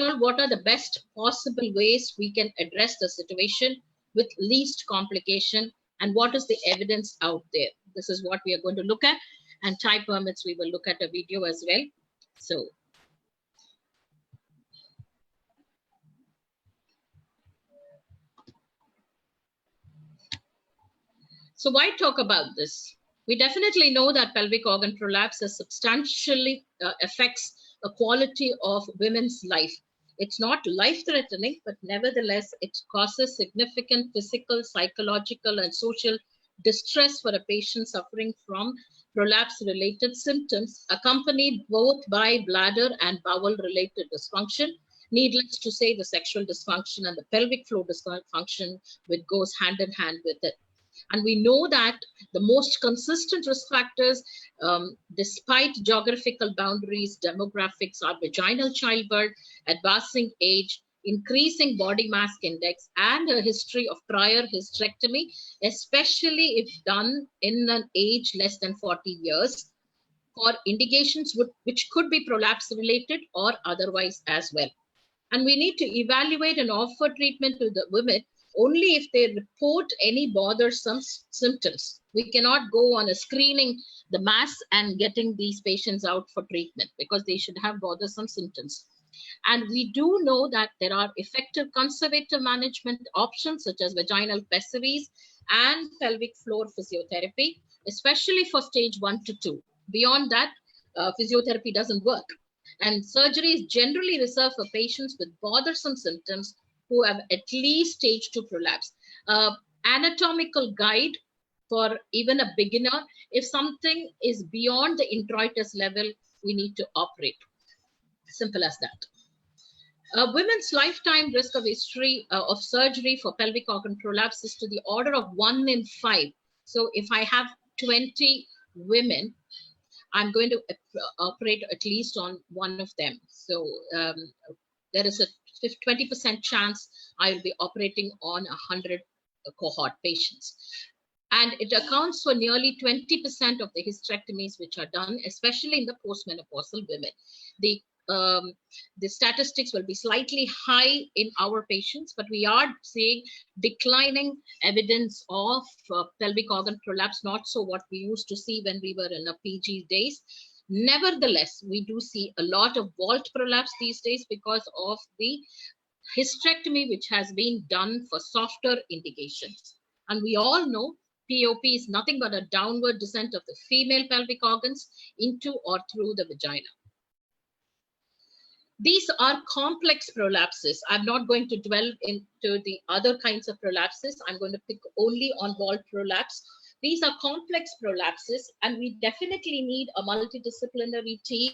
all, what are the best possible ways we can address the situation with least complication, and what is the evidence out there? This is what we are going to look at. And time permits, we will look at a video as well. So why talk about this? We definitely know that pelvic organ prolapse substantially affects the quality of women's life. It's not life-threatening, but nevertheless, it causes significant physical, psychological, and social distress for a patient suffering from prolapse-related symptoms, accompanied both by bladder and bowel-related dysfunction. Needless to say, the sexual dysfunction and the pelvic floor dysfunction, which goes hand in hand with it. And we know that the most consistent risk factors, despite geographical boundaries, demographics, are vaginal childbirth, advancing age, increasing body mass index, and a history of prior hysterectomy, especially if done in an age less than 40 years, for indications which could be prolapse related or otherwise as well. And we need to evaluate and offer treatment to the women only if they report any bothersome symptoms. We cannot go on a screening the mass and getting these patients out for treatment, because they should have bothersome symptoms. And we do know that there are effective conservative management options such as vaginal pessaries and pelvic floor physiotherapy, especially for stage 1 to 2. Beyond that, physiotherapy doesn't work. And surgery is generally reserved for patients with bothersome symptoms who have at least stage 2 prolapse. Anatomical guide for even a beginner: if something is beyond the introitus level, we need to operate. Simple as that. Women's lifetime risk of history of surgery for pelvic organ prolapse is to the order of 1 in 5. So if I have 20 women, I'm going to operate at least on one of them. So there is a 20% chance I will be operating on 100 cohort patients. And it accounts for nearly 20% of the hysterectomies which are done, especially in the postmenopausal women. The statistics will be slightly high in our patients, but we are seeing declining evidence of pelvic organ prolapse, not so what we used to see when we were in a PG days. Nevertheless, we do see a lot of vault prolapse these days because of the hysterectomy which has been done for softer indications. And we all know POP is nothing but a downward descent of the female pelvic organs into or through the vagina. These are complex prolapses. I'm not going to dwell into the other kinds of prolapses. I'm going to pick only on vault prolapse. These are complex prolapses, and we definitely need a multidisciplinary team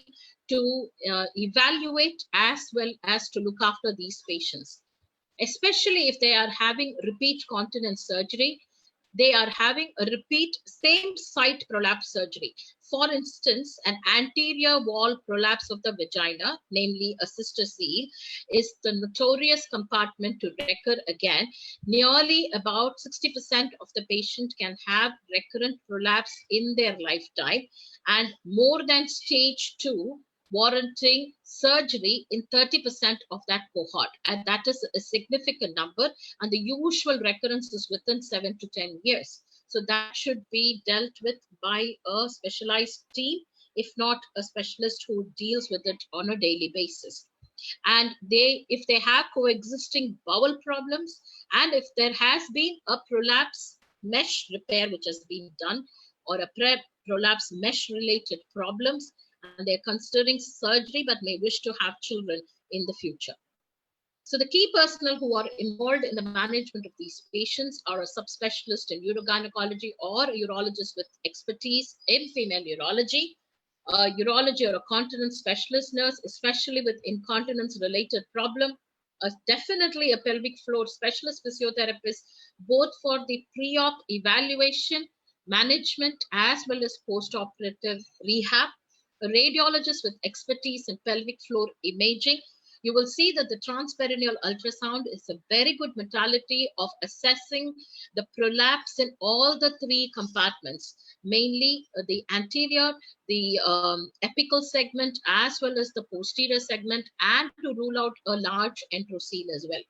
to evaluate as well as to look after these patients, especially if they are having repeat continence surgery. They are having a repeat same site prolapse surgery. For instance, an anterior wall prolapse of the vagina, namely a sister seal, is the notorious compartment to recur again. Nearly about 60% of the patient can have recurrent prolapse in their lifetime, and more than stage 2, warranting surgery in 30% of that cohort. And that is a significant number. And the usual recurrence is within 7 to 10 years. So that should be dealt with by a specialized team, if not a specialist who deals with it on a daily basis. And if they have coexisting bowel problems, and if there has been a prolapse mesh repair which has been done, or a prolapse mesh related problems, and they're considering surgery but may wish to have children in the future. So the key personnel who are involved in the management of these patients are a subspecialist in urogynecology or a urologist with expertise in female urology, a urology or a continence specialist nurse, especially with incontinence related problem, definitely a pelvic floor specialist physiotherapist, both for the pre-op evaluation, management, as well as post-operative rehab, a radiologist with expertise in pelvic floor imaging, you will see that the transperineal ultrasound is a very good modality of assessing the prolapse in all the three compartments, mainly the anterior, the apical segment, as well as the posterior segment, and to rule out a large enterocele as well.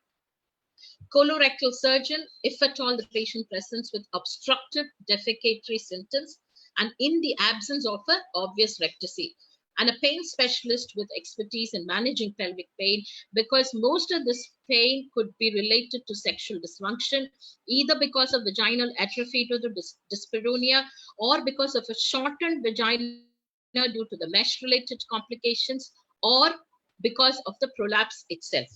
Colorectal surgeon, if at all the patient presents with obstructive defecatory symptoms and in the absence of an obvious rectusy, and a pain specialist with expertise in managing pelvic pain, because most of this pain could be related to sexual dysfunction, either because of vaginal atrophy due to dyspareunia or because of a shortened vagina due to the mesh-related complications or because of the prolapse itself.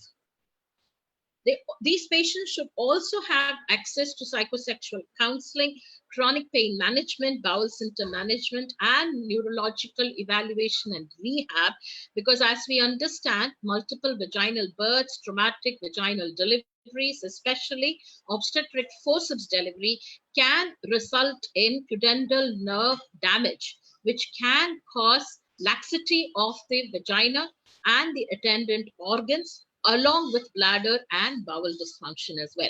These patients should also have access to psychosexual counseling, chronic pain management, bowel symptom management, and neurological evaluation and rehab, because as we understand, multiple vaginal births, traumatic vaginal deliveries, especially obstetric forceps delivery, can result in pudendal nerve damage, which can cause laxity of the vagina and the attendant organs, along with bladder and bowel dysfunction as well.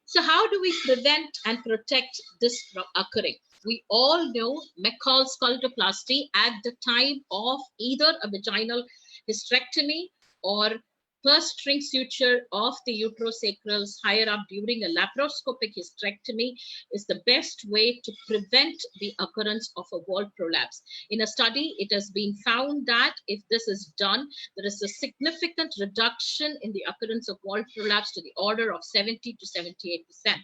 So how do we prevent and protect this from occurring? We all know McCall's cultoplasty at the time of either a vaginal hysterectomy or first string suture of the uterosacrals higher up during a laparoscopic hysterectomy is the best way to prevent the occurrence of a wall prolapse. In a study, it has been found that if this is done, there is a significant reduction in the occurrence of wall prolapse to the order of 70 to 78%.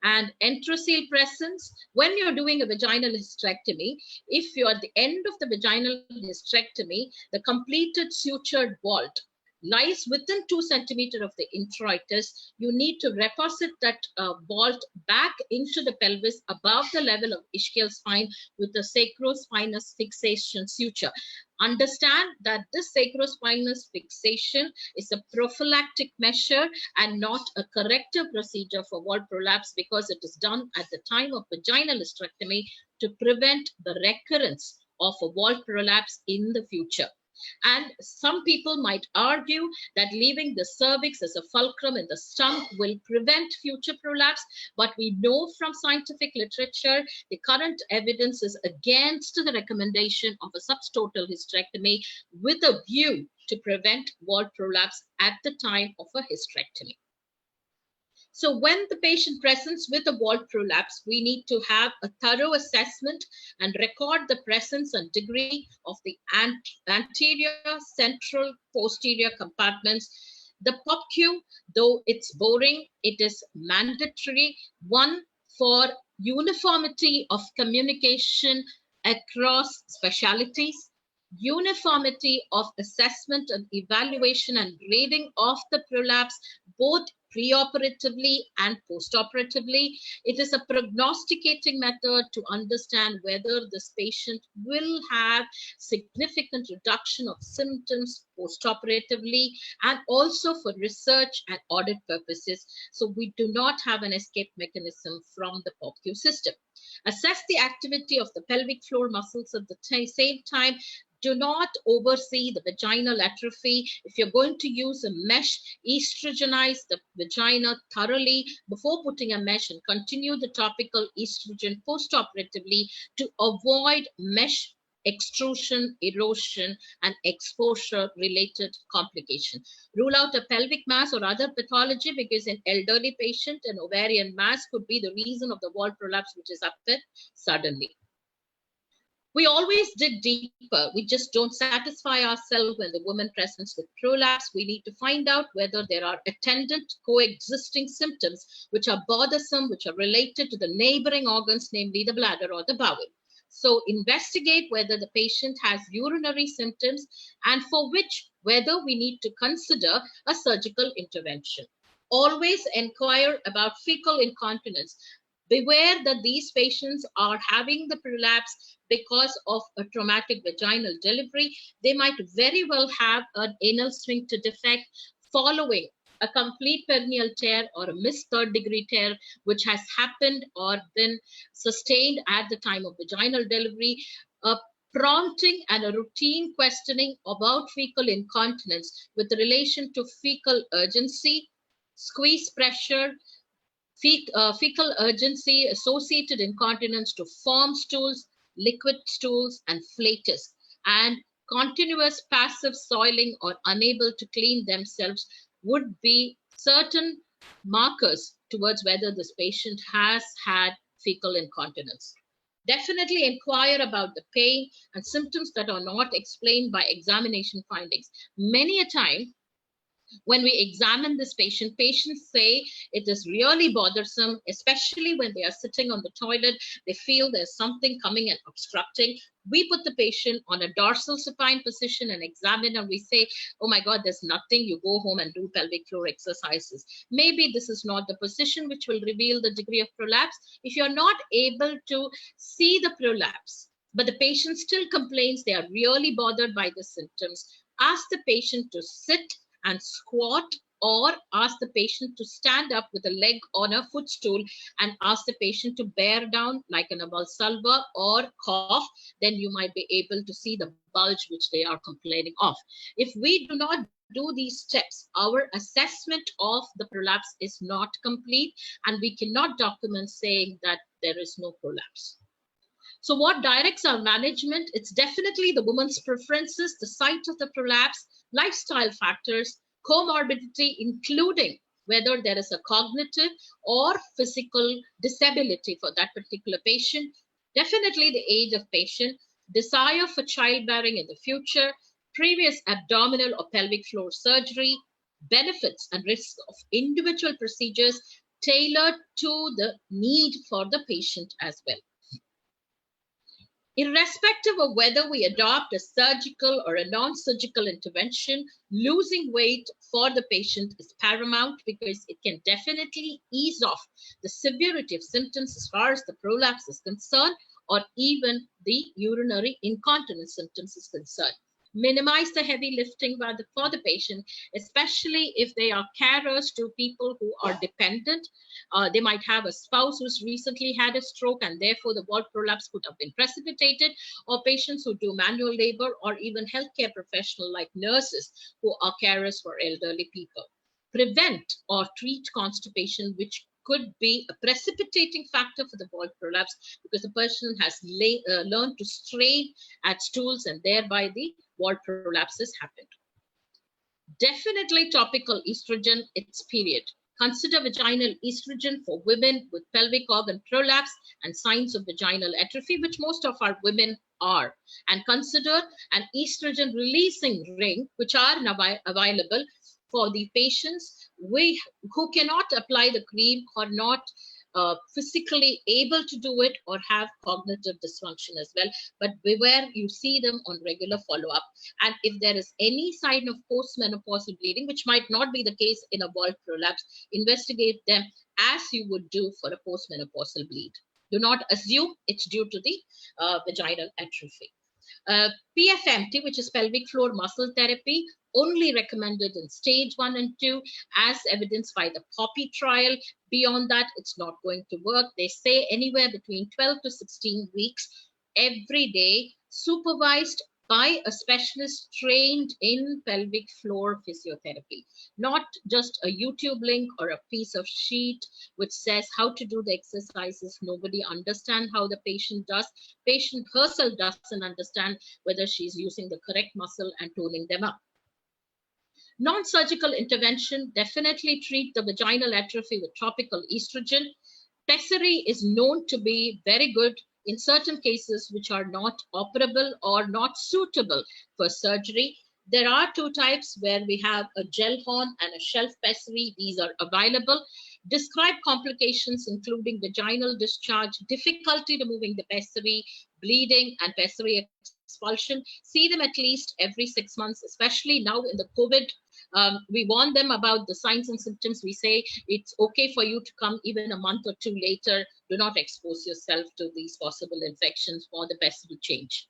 And enterocele presence, when you're doing a vaginal hysterectomy, if you're at the end of the vaginal hysterectomy, the completed sutured vault lies within 2 centimeters of the introitus, you need to reposit that vault back into the pelvis above the level of ischial spine with a sacrospinous fixation suture. Understand that this sacrospinous fixation is a prophylactic measure and not a corrective procedure for wall prolapse, because it is done at the time of vaginal hysterectomy to prevent the recurrence of a wall prolapse in the future. And some people might argue that leaving the cervix as a fulcrum in the stump will prevent future prolapse, but we know from scientific literature, the current evidence is against the recommendation of a subtotal hysterectomy with a view to prevent wall prolapse at the time of a hysterectomy. So when the patient presents with a wall prolapse, we need to have a thorough assessment and record the presence and degree of the anterior, central, posterior compartments. The POPQ, though it's boring, it is mandatory, one, for uniformity of communication across specialties, uniformity of assessment and evaluation and grading of the prolapse, both preoperatively and postoperatively. It is a prognosticating method to understand whether this patient will have significant reduction of symptoms postoperatively, and also for research and audit purposes. So we do not have an escape mechanism from the POPQ system. Assess the activity of the pelvic floor muscles at the same time. Do not oversee the vaginal atrophy. If you're going to use a mesh, estrogenize the vagina thoroughly before putting a mesh and continue the topical estrogen postoperatively to avoid mesh extrusion, erosion, and exposure-related complication. Rule out a pelvic mass or other pathology, because in elderly patient, an ovarian mass could be the reason of the wall prolapse, which is appeared suddenly. We always dig deeper. We just don't satisfy ourselves when the woman presents with prolapse. We need to find out whether there are attendant coexisting symptoms which are bothersome, which are related to the neighboring organs, namely the bladder or the bowel. So investigate whether the patient has urinary symptoms, and for which whether we need to consider a surgical intervention. Always inquire about fecal incontinence. Beware that these patients are having the prolapse because of a traumatic vaginal delivery. They might very well have an anal sphincter defect following a complete perineal tear or a missed third-degree tear, which has happened or been sustained at the time of vaginal delivery. prompting and a routine questioning about fecal incontinence with relation to fecal urgency, squeeze pressure, fecal urgency associated incontinence to form stools, liquid stools, and flatus, and continuous passive soiling or unable to clean themselves would be certain markers towards whether this patient has had fecal incontinence. Definitely inquire about the pain and symptoms that are not explained by examination findings. Many a time, when we examine this patient, patients say it is really bothersome, especially when they are sitting on the toilet. They feel there's something coming and obstructing. We put the patient on a dorsal supine position and examine, and we say, oh my God, there's nothing. You go home and do pelvic floor exercises. Maybe this is not the position which will reveal the degree of prolapse. If you're not able to see the prolapse, but the patient still complains they are really bothered by the symptoms, ask the patient to sit and squat, or ask the patient to stand up with a leg on a footstool and ask the patient to bear down like an Valsalva or cough. Then you might be able to see the bulge which they are complaining of. If we do not do these steps, our assessment of the prolapse is not complete, and we cannot document saying that there is no prolapse. So what directs our management? It's definitely the woman's preferences, the site of the prolapse, lifestyle factors, comorbidity, including whether there is a cognitive or physical disability for that particular patient, definitely the age of patient, desire for childbearing in the future, previous abdominal or pelvic floor surgery, benefits and risks of individual procedures tailored to the need for the patient as well. Irrespective of whether we adopt a surgical or a non-surgical intervention, losing weight for the patient is paramount because it can definitely ease off the severity of symptoms as far as the prolapse is concerned, or even the urinary incontinence symptoms is concerned. Minimize the heavy lifting for the patient, especially if they are carers to people who are dependent. They might have a spouse who's recently had a stroke and therefore the wall prolapse could have been precipitated, or patients who do manual labor, or even healthcare professionals like nurses who are carers for elderly people. Prevent or treat constipation, which could be a precipitating factor for the wall prolapse because the person has learned to strain at stools and thereby the wall prolapse has happened. Definitely topical estrogen, its period. Consider vaginal estrogen for women with pelvic organ prolapse and signs of vaginal atrophy, which most of our women are. And consider an estrogen releasing ring, which are available for the patients who cannot apply the cream or not physically able to do it or have cognitive dysfunction as well. But beware, you see them on regular follow-up. And if there is any sign of postmenopausal bleeding, which might not be the case in a wall prolapse, investigate them as you would do for a postmenopausal bleed. Do not assume it's due to the vaginal atrophy. PFMT, which is pelvic floor muscle therapy, only recommended in stage 1 and 2 as evidenced by the POPPY trial. Beyond that, it's not going to work. They say anywhere between 12 to 16 weeks every day, supervised by a specialist trained in pelvic floor physiotherapy, not just a YouTube link or a piece of sheet which says how to do the exercises. Nobody understands how the patient does. Patient herself doesn't understand whether she's using the correct muscle and toning them up. Non-surgical intervention, definitely treat the vaginal atrophy with topical estrogen. Pessary is known to be very good in certain cases which are not operable or not suitable for surgery. There are two types where we have a gel horn and a shelf pessary. These are available. Describe complications including vaginal discharge, difficulty removing the pessary, bleeding, and pessary expulsion. See them at least every 6 months, especially now in the COVID. We warn them about the signs and symptoms. We say it's okay for you to come even a month or two later. Do not expose yourself to these possible infections for the pessary change.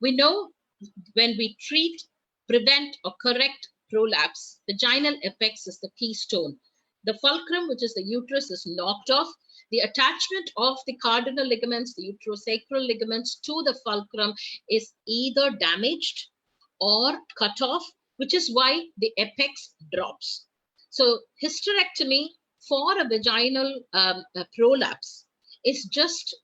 We know when we treat, prevent, or correct prolapse, vaginal apex is the keystone. The fulcrum, which is the uterus, is knocked off, The attachment of the cardinal ligaments, the uterosacral ligaments to the fulcrum is either damaged or cut off, which is why the apex drops. So hysterectomy for a vaginal prolapse is just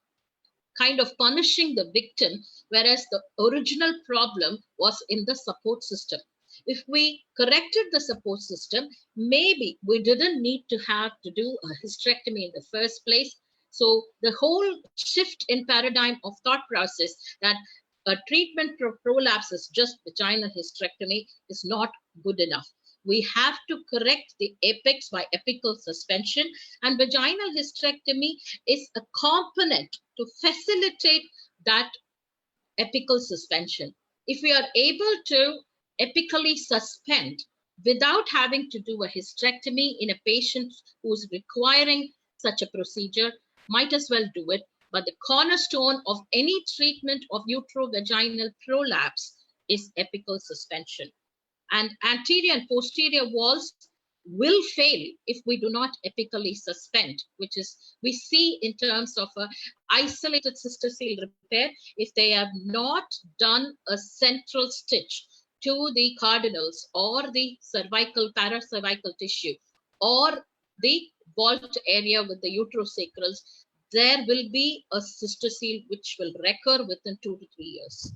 kind of punishing the victim, whereas the original problem was in the support system. If we corrected the support system, maybe we didn't need to have to do a hysterectomy in the first place. So the whole shift in paradigm of thought process that a treatment for prolapse is just vaginal hysterectomy is not good enough. We have to correct the apex by apical suspension, and vaginal hysterectomy is a component to facilitate that apical suspension. If we are able to apically suspend without having to do a hysterectomy in a patient who's requiring such a procedure, might as well do it. But the cornerstone of any treatment of uterovaginal prolapse is apical suspension. And anterior and posterior walls will fail if we do not apically suspend, which is we see in terms of a isolated cystocele repair. If they have not done a central stitch to the cardinals or the cervical paracervical tissue or the vault area with the uterosacrals, there will be a cystocele which will recur within 2 to 3 years.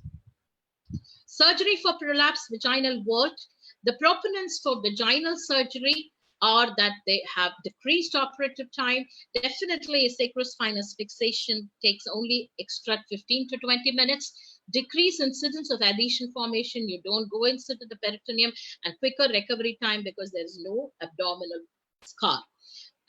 Surgery for prolapsed vaginal vault. The proponents for vaginal surgery are that they have decreased operative time. Definitely a sacrospinous fixation takes only extra 15 to 20 minutes. Decrease incidence of adhesion formation. You don't go inside the peritoneum, and quicker recovery time because there is no abdominal scar.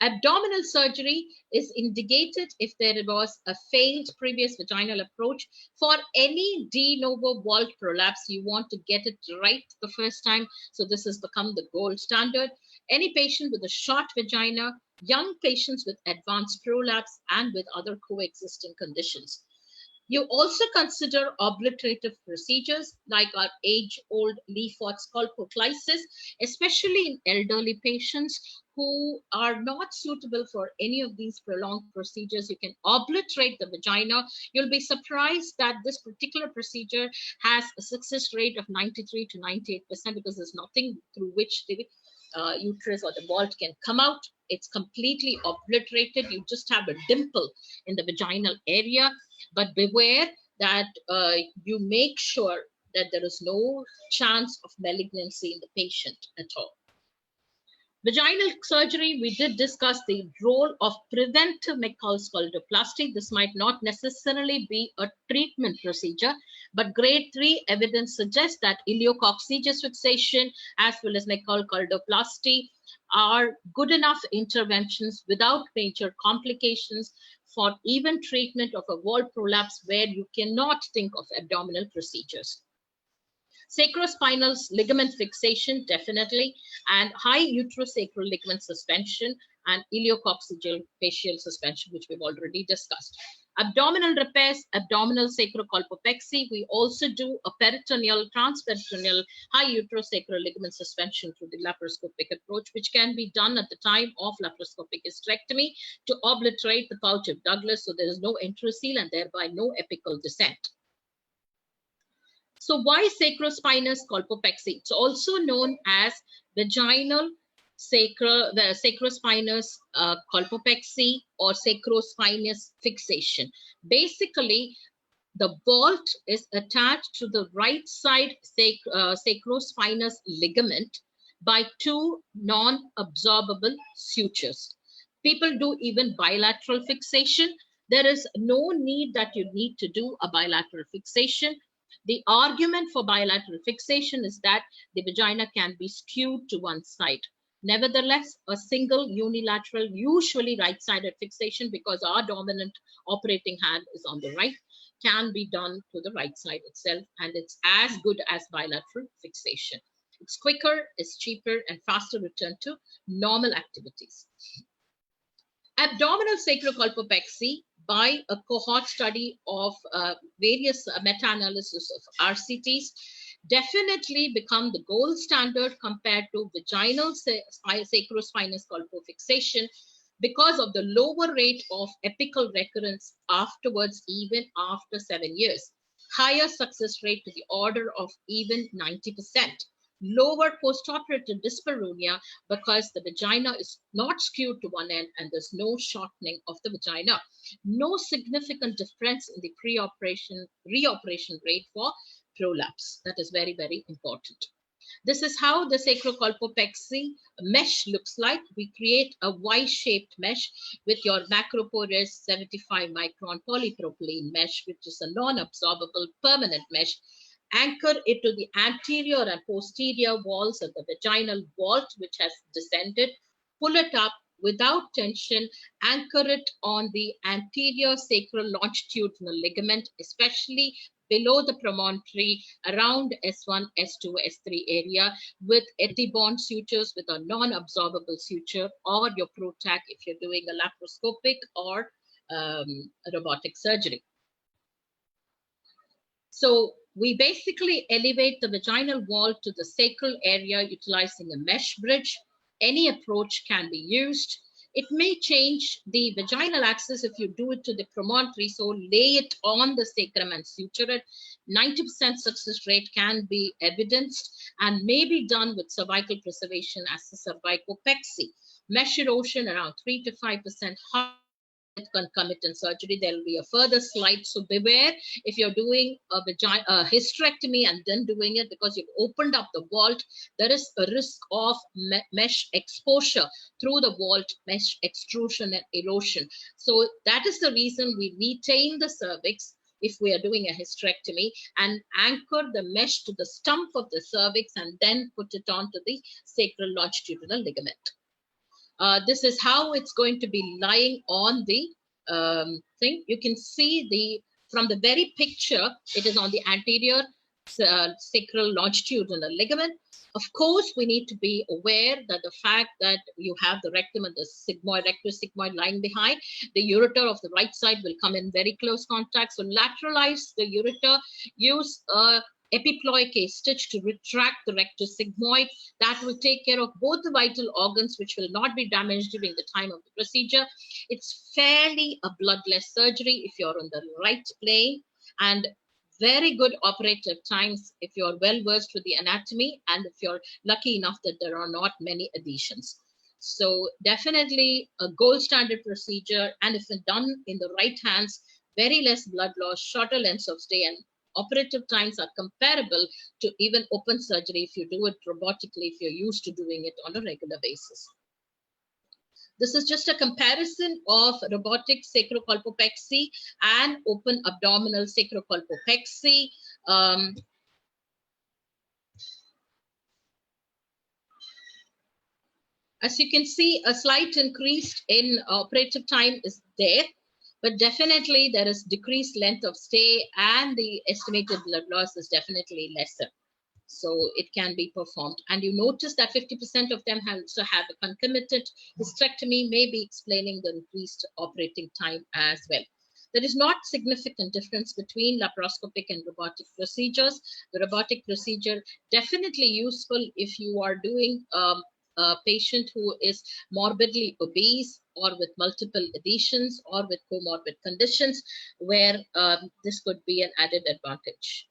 Abdominal surgery is indicated if there was a failed previous vaginal approach. For any de novo vault prolapse, you want to get it right the first time. So this has become the gold standard. Any patient with a short vagina, young patients with advanced prolapse, and with other coexisting conditions. You also consider obliterative procedures like our age-old Leafold's colpoclysis, especially in elderly patients who are not suitable for any of these prolonged procedures. You can obliterate the vagina. You'll be surprised that this particular procedure has a success rate of 93 to 98% because there's nothing through which the uterus or the vault can come out. It's completely obliterated. You just have a dimple in the vaginal area. But beware that you make sure that there is no chance of malignancy in the patient at all. Vaginal surgery, we did discuss the role of preventive scaldoplasty. This might not necessarily be a treatment procedure, but grade 3 evidence suggests that ileococcygeal fixation as well as scaldoplasty are good enough interventions without major complications for even treatment of a vault prolapse where you cannot think of abdominal procedures. Sacrospinal ligament fixation, definitely, and high uterosacral ligament suspension and ileococcygeal facial suspension, which we've already discussed. Abdominal repairs, abdominal sacrocolpopexy. We also do a peritoneal, transperitoneal, high uterosacral ligament suspension through the laparoscopic approach, which can be done at the time of laparoscopic hysterectomy to obliterate the pouch of Douglas, so there is no enterocele and thereby no apical descent. So why sacrospinous colpopexy? It's also known as vaginal sacrospinous colpopexy or sacrospinous fixation. Basically, the vault is attached to the right side sacrospinous ligament by 2 non-absorbable sutures. People do even bilateral fixation. There is no need that you need to do a bilateral fixation. The argument for bilateral fixation is that the vagina can be skewed to one side. Nevertheless, a single unilateral, usually right-sided fixation, because our dominant operating hand is on the right, can be done to the right side itself, and it's as good as bilateral fixation. It's quicker, it's cheaper, and faster return to normal activities. Abdominal sacrocolpopexy, by a cohort study of various meta-analysis of RCTs, definitely become the gold standard compared to vaginal sacrospinous colpofixation, because of the lower rate of apical recurrence afterwards, even after 7 years. Higher success rate to the order of even 90%. Lower postoperative dyspareunia because the vagina is not skewed to one end and there's no shortening of the vagina. No significant difference in the reoperation rate for prolapse. That is very, very important. This is how the sacrocolpopexy mesh looks like. We create a Y-shaped mesh with your macroporous 75 micron polypropylene mesh, which is a non-absorbable permanent mesh. Anchor it to the anterior and posterior walls of the vaginal vault, which has descended. Pull it up without tension. Anchor it on the anterior sacral longitudinal ligament, especially below the promontory, around S1, S2, S3 area, with Eti-bond sutures with a non-absorbable suture, or your ProTac if you're doing a laparoscopic or a robotic surgery. So we basically elevate the vaginal wall to the sacral area utilizing a mesh bridge. Any approach can be used. It may change the vaginal axis if you do it to the promontory, so lay it on the sacrum and suture it. 90% success rate can be evidenced and may be done with cervical preservation as a cervicopexy. Mesh erosion around 3 to 5% high. Concomitant surgery. There will be a further slide, so beware if you're doing a hysterectomy and then doing it because you've opened up the vault. There is a risk of mesh exposure through the vault, mesh extrusion and erosion. So that is the reason we retain the cervix if we are doing a hysterectomy and anchor the mesh to the stump of the cervix and then put it onto the sacral longitudinal ligament. This is how it's going to be lying on the thing. You can see from the very picture, it is on the anterior sacral longitudinal ligament. Of course, we need to be aware that the fact that you have the rectum and the sigmoid, rectosigmoid lying behind, the ureter of the right side will come in very close contact. So lateralize the ureter, use a epiploic case stitch to retract the rectosigmoid. That will take care of both the vital organs, which will not be damaged during the time of the procedure. It's fairly a bloodless surgery if you're on the right plane, and very good operative times if you're well versed with the anatomy and if you're lucky enough that there are not many adhesions. So definitely a gold standard procedure, and if it's done in the right hands, very less blood loss, shorter lengths of stay, and operative times are comparable to even open surgery if you do it robotically, if you're used to doing it on a regular basis. This is just a comparison of robotic sacrocolpopexy and open abdominal sacrocolpopexy. As you can see, a slight increase in operative time is there, but definitely there is decreased length of stay and the estimated blood loss is definitely lesser. So it can be performed. And you notice that 50% of them also have a concomitant hysterectomy, may be explaining the increased operating time as well. There is not significant difference between laparoscopic and robotic procedures. The robotic procedure definitely useful if you are doing a patient who is morbidly obese or with multiple adhesions or with comorbid conditions where this could be an added advantage.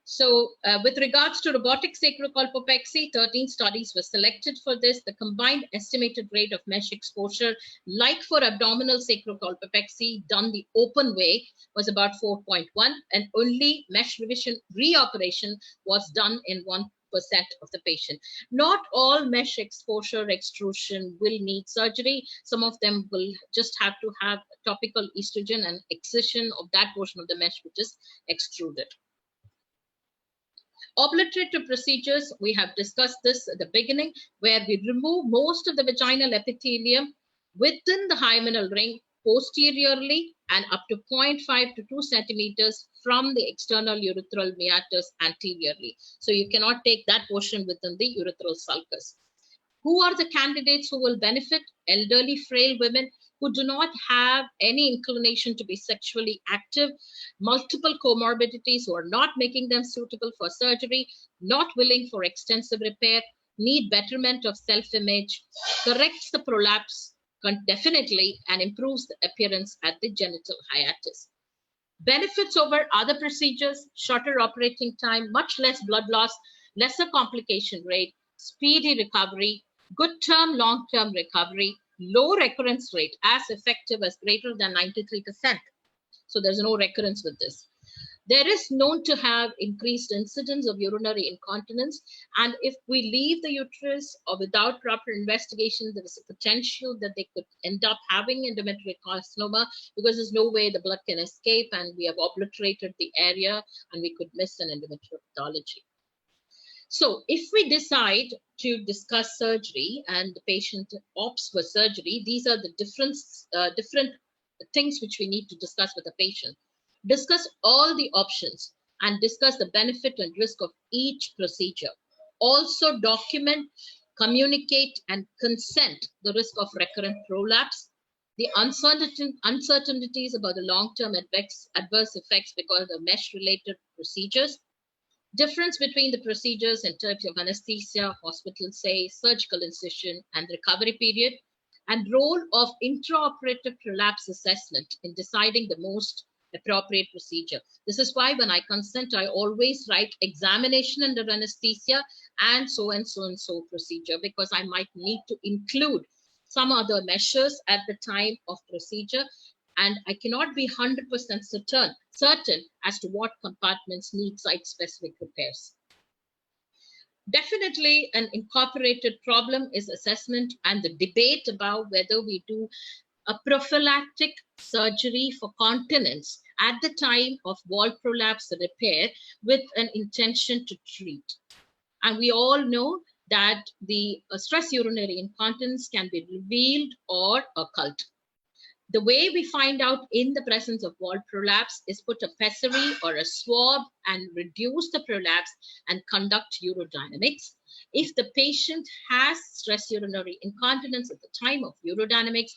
So with regards to robotic sacrocolpopexy, 13 studies were selected for this. The combined estimated rate of mesh exposure, like for abdominal sacrocolpopexy done the open way, was about 4.1, and only mesh revision reoperation was done in 1% of the patient. Not all mesh exposure extrusion will need surgery. Some of them will just have to have topical estrogen and excision of that portion of the mesh which is extruded. Obliterative procedures, we have discussed this at the beginning, where we remove most of the vaginal epithelium within the hymenal ring posteriorly and up to 0.5 to 2 centimeters from the external urethral meatus anteriorly. So you cannot take that portion within the urethral sulcus. Who are the candidates who will benefit? Elderly, frail women who do not have any inclination to be sexually active, multiple comorbidities who are not making them suitable for surgery, not willing for extensive repair, need betterment of self-image, corrects the prolapse definitely, and improves the appearance at the genital hiatus. Benefits over other procedures: shorter operating time, much less blood loss, lesser complication rate, speedy recovery, good term, long-term recovery, low recurrence rate, as effective as greater than 93%. So there's no recurrence with this. There is known to have increased incidence of urinary incontinence. And if we leave the uterus or without proper investigation, there is a potential that they could end up having endometrial carcinoma, because there's no way the blood can escape and we have obliterated the area and we could miss an endometrial pathology. So if we decide to discuss surgery and the patient opts for surgery, these are the different things which we need to discuss with the patient. Discuss all the options and discuss the benefit and risk of each procedure. Also document, communicate, and consent the risk of recurrent prolapse, the uncertainties about the long-term adverse effects because of mesh-related procedures, difference between the procedures in terms of anesthesia, hospital stay, surgical incision, and recovery period, and role of intraoperative prolapse assessment in deciding the most appropriate procedure. This is why when I consent, I always write examination under anesthesia and so and so and so procedure, because I might need to include some other measures at the time of procedure, and I cannot be 100% certain as to what compartments need site-specific repairs. Definitely an incorporated problem is assessment and the debate about whether we do a prophylactic surgery for continence at the time of wall prolapse repair with an intention to treat. And we all know that the stress urinary incontinence can be revealed or occult. The way we find out in the presence of wall prolapse is put a pessary or a swab and reduce the prolapse and conduct urodynamics. If the patient has stress urinary incontinence at the time of urodynamics,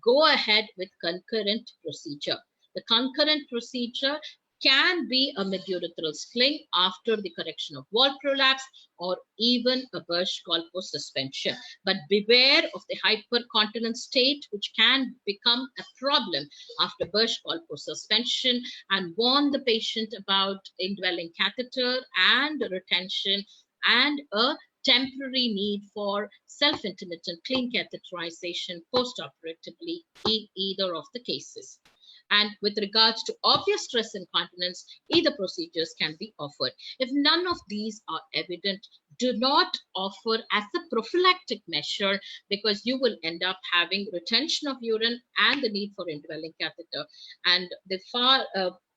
go ahead with concurrent procedure. The concurrent procedure can be a mid-urethral sling after the correction of wall prolapse, or even a Burch-Kolpo suspension. But beware of the hypercontinent state, which can become a problem after Burch-Kolpo suspension, and warn the patient about indwelling catheter and retention and a temporary need for self-intermittent clean catheterization post-operatively in either of the cases. And with regards to obvious stress incontinence, either procedures can be offered. If none of these are evident, do not offer as a prophylactic measure, because you will end up having retention of urine and the need for indwelling catheter. And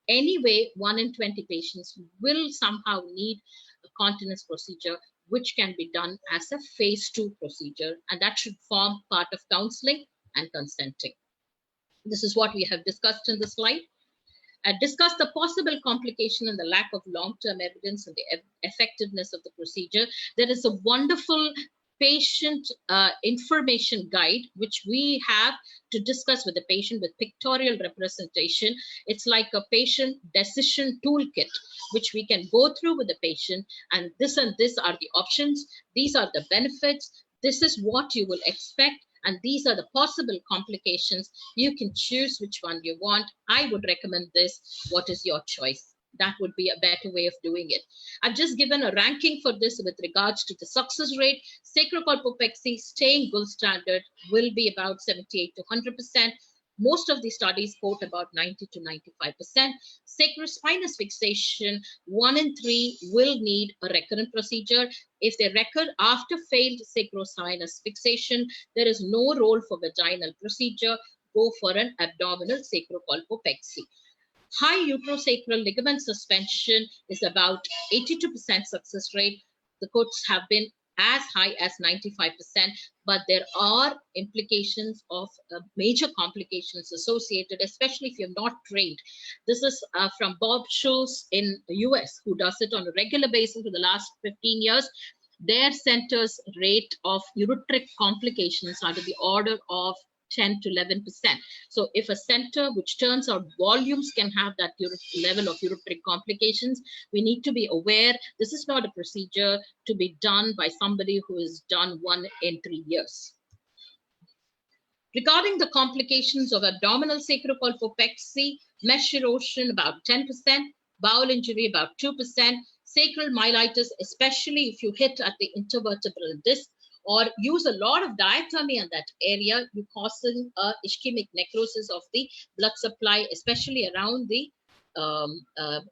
anyway, 1 in 20 patients will somehow need a continence procedure, which can be done as a phase 2 procedure, and that should form part of counseling and consenting. This is what we have discussed in the slide. Discuss the possible complication and the lack of long-term evidence and the effectiveness of the procedure. There is a wonderful patient information guide, which we have to discuss with the patient with pictorial representation. It's like a patient decision toolkit, which we can go through with the patient, and this are the options. These are the benefits. This is what you will expect. And these are the possible complications. You can choose which one you want. I would recommend this. What is your choice? That would be a better way of doing it. I've just given a ranking for this with regards to the success rate. Sacrocolpopexy, staying gold standard, will be about 78 to 100%. Most of the studies quote about 90 to 95%. Sacrospinous fixation, 1 in 3 will need a recurrent procedure. If they recur after failed sacrospinous fixation, there is no role for vaginal procedure. Go for an abdominal sacrocolpopexy. High uterosacral ligament suspension is about 82% success rate. The quotes have been as high as 95%, but there are implications of major complications associated, especially if you're not trained. This is from Bob Schultz in the US, who does it on a regular basis for the last 15 years. Their center's rate of ureteric complications are to the order of 10 to 11%. So if a center which turns out volumes can have that level of ureteric complications, we need to be aware this is not a procedure to be done by somebody who has done one in 3 years. Regarding the complications of abdominal sacrocolpopexy, mesh erosion about 10%, bowel injury about 2%, sacral myelitis, especially if you hit at the intervertebral disc or use a lot of diathermy in that area, you causing ischemic necrosis of the blood supply, especially around the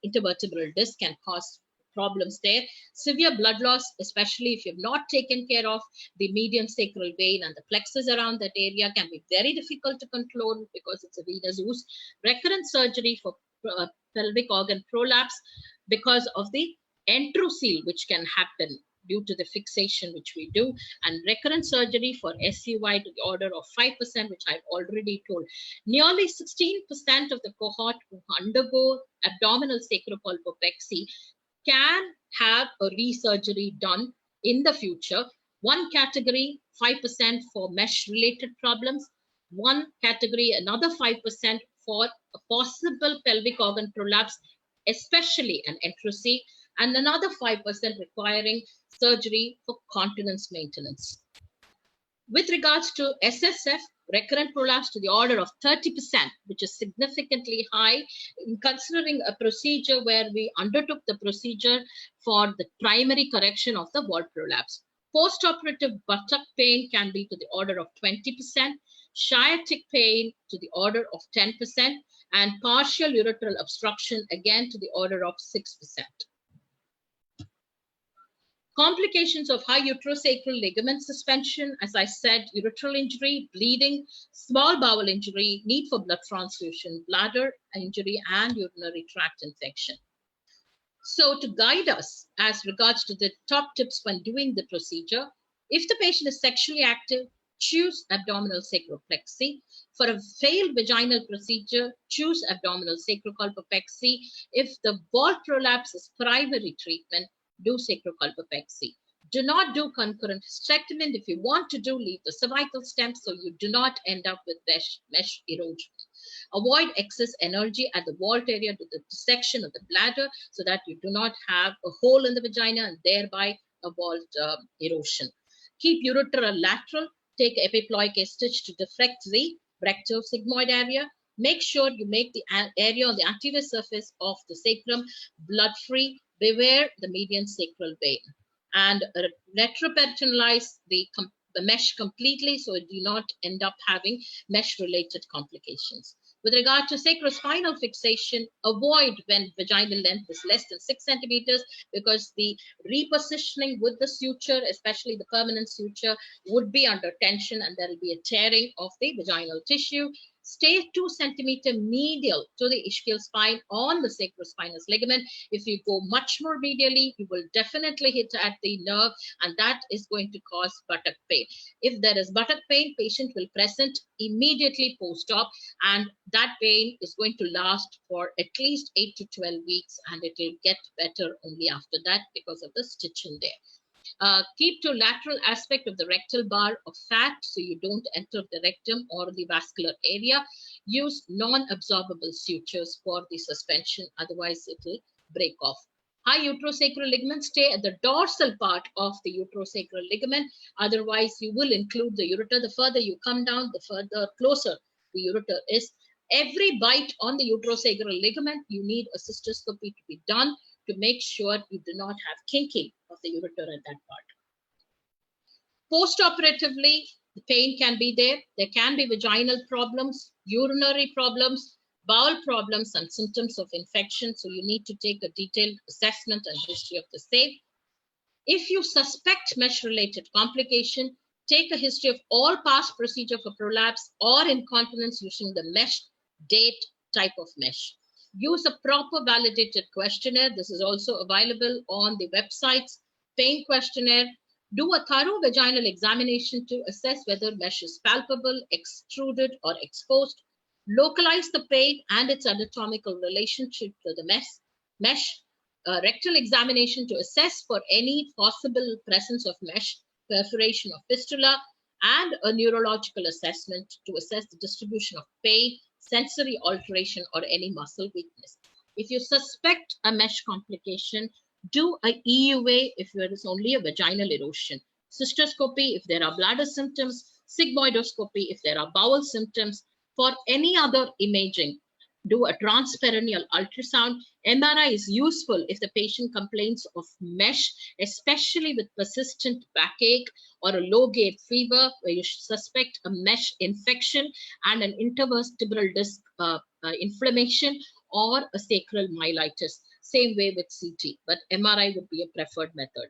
intervertebral disc, can cause problems there. Severe blood loss, especially if you've not taken care of the median sacral vein and the plexus around that area, can be very difficult to control because it's a venous ooze. Recurrent surgery for pelvic organ prolapse because of the enterocele, which can happen due to the fixation which we do, and recurrent surgery for SUI to the order of 5%, which I've already told. Nearly 16% of the cohort who undergo abdominal sacrocolpopexy can have a resurgery done in the future. One category, 5% for mesh-related problems. One category, another 5% for a possible pelvic organ prolapse, especially an enterocele, and another 5% requiring surgery for continence maintenance. With regards to SSF, recurrent prolapse to the order of 30%, which is significantly high, in considering a procedure where we undertook the procedure for the primary correction of the wall prolapse. Post-operative buttock pain can be to the order of 20%, sciatic pain to the order of 10%, and partial ureteral obstruction again to the order of 6%. Complications of high uterosacral ligament suspension, as I said, ureteral injury, bleeding, small bowel injury, need for blood transfusion, bladder injury, and urinary tract infection. So to guide us as regards to the top tips when doing the procedure, if the patient is sexually active, choose abdominal sacrocolpopexy. For a failed vaginal procedure, choose abdominal sacrocolpopexy. If the wall prolapse is primary treatment, do sacrocolpopexy. Do not do concurrent hysterectomy. If you want to do, leave the cervical stem so you do not end up with mesh erosion. Avoid excess energy at the vault area to the dissection of the bladder so that you do not have a hole in the vagina and thereby a vault erosion. Keep ureter lateral. Take epiploic stitch to deflect the rectosigmoid area. Make sure you make the area on the anterior surface of the sacrum blood-free. Beware the median sacral vein, and retroperitonealize the mesh completely so you do not end up having mesh-related complications. With regard to sacrospinal fixation, avoid when vaginal length is less than 6 centimeters because the repositioning with the suture, especially the permanent suture, would be under tension and there will be a tearing of the vaginal tissue. Stay 2 centimeter medial to the ischial spine on the sacrospinous ligament. If you go much more medially, you will definitely hit at the nerve, and that is going to cause buttock pain. If there is buttock pain, patient will present immediately post-op, and that pain is going to last for at least 8 to 12 weeks, and it will get better only after that because of the stitching there. Keep to lateral aspect of the rectal bar of fat so you don't enter the rectum or the vascular area. Use non-absorbable sutures for the suspension, otherwise it will break off. High uterosacral ligament, stay at the dorsal part of the uterosacral ligament, otherwise you will include the ureter. The further you come down, the further closer the ureter is. Every bite on the uterosacral ligament, you need a cystoscopy to be done to make sure you do not have kinking of the ureter at that part. Post-operatively, the pain can be there. There can be vaginal problems, urinary problems, bowel problems, and symptoms of infection. So you need to take a detailed assessment and history of the same. If you suspect mesh-related complication, take a history of all past procedure for prolapse or incontinence using the mesh date type of mesh. Use a proper validated questionnaire. This is also available on the websites. Pain questionnaire. Do a thorough vaginal examination to assess whether mesh is palpable, extruded, or exposed. Localize the pain and its anatomical relationship to the mesh. Rectal examination to assess for any possible presence of mesh, perforation of fistula, and a neurological assessment to assess the distribution of pain, sensory alteration, or any muscle weakness. If you suspect a mesh complication, do a EUA if there is only a vaginal erosion, cystoscopy if there are bladder symptoms, sigmoidoscopy if there are bowel symptoms. For any other imaging, do a transperineal ultrasound. MRI is useful if the patient complains of mesh, especially with persistent backache or a low-grade fever where you suspect a mesh infection and an intervertebral disc inflammation or a sacral myelitis. Same way with CT, but MRI would be a preferred method.